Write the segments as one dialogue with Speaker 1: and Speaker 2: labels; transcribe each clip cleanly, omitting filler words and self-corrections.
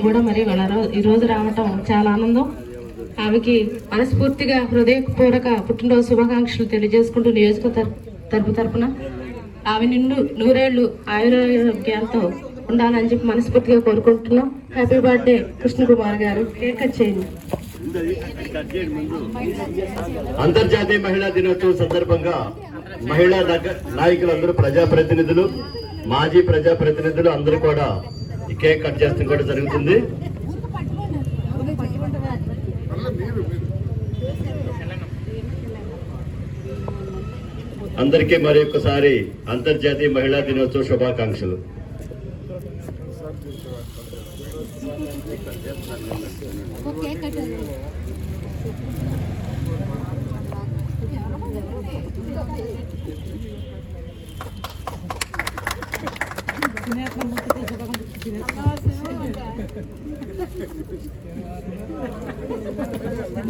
Speaker 1: కూడా మరి ఈరోజు రావటం చాలా ఆనందం. ఆమెకి మనస్ఫూర్తిగా హృదయపూర్వక పుట్టినరోజు శుభాకాంక్షలు తెలియజేసుకుంటూ నియోజకవర్గ తరపున ఆమె నిండు నూరేళ్లు ఆయురారోగ్యాలతో ఉండాలని చెప్పి మనస్ఫూర్తిగా కోరుకుంటున్నాం. హ్యాపీ బర్త్డే కృష్ణ కుమార్ గారు. కేక్ కట్ చేయండి.
Speaker 2: అంతర్జాతీయ మహిళా దినోత్సవం సందర్భంగా మహిళా నాయకులందరూ, ప్రజాప్రతినిధులు, మాజీ ప్రజాప్రతినిధులు అందరూ కూడా ఈ కేక్ కట్ చేస్తూ కూడా జరుగుతుంది. అందరికీ మరి ఒక్కసారి అంతర్జాతీయ మహిళా దినోత్సవ శుభాకాంక్షలు.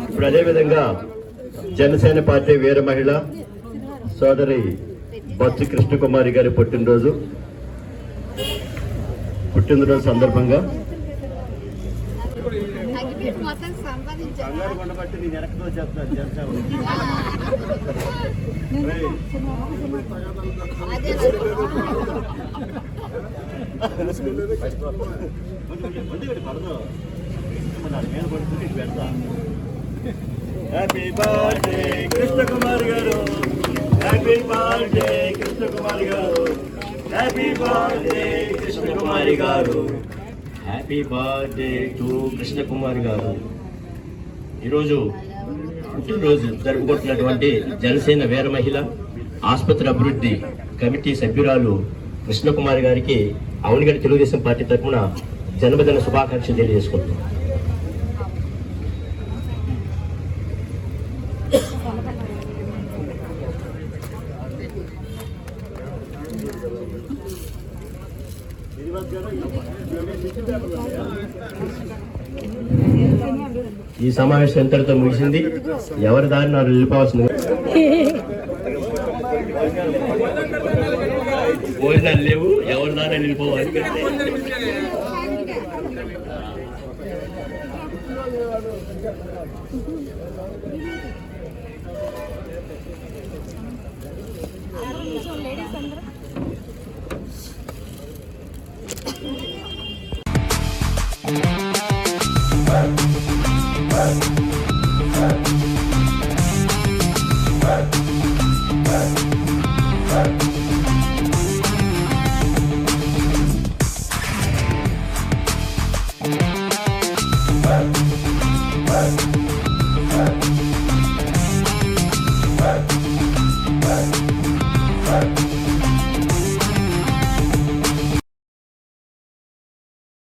Speaker 2: ఇప్పుడు అదేవిధంగా జనసేన పార్టీ వీర మహిళ సోదరి బొత్స కృష్ణకుమారి గారి పుట్టినరోజు సందర్భంగా హ్యాపీ బర్త్డే కృష్ణకుమారి గారు, హ్యాపీ బర్త్డే కృష్ణకుమారి గారు, హ్యాపీ బర్త్డే కృష్ణకుమారి గారు, హ్యాపీ బర్త్డే టు కృష్ణకుమారి గారు. ఈరోజు పుట్టినరోజు జరుపుకుంటున్నటువంటి జనసేన వీర మహిళ ఆసుపత్రి అభివృద్ధి కమిటీ సభ్యురాలు కృష్ణకుమారి గారికి అవునిగడ్డ తెలుగుదేశం పార్టీ తరఫున జన్మదిన శుభాకాంక్షలు తెలియజేసుకుంటున్నాం. ఈ సమావేశం ఎంతటితో ముగిసింది. ఎవరి దారిని వారు వెళ్ళిపోవాల్సింది. భోజనాలు లేవు, ఎవరి దారిని వెళ్ళిపోవాలి.
Speaker 3: Bye.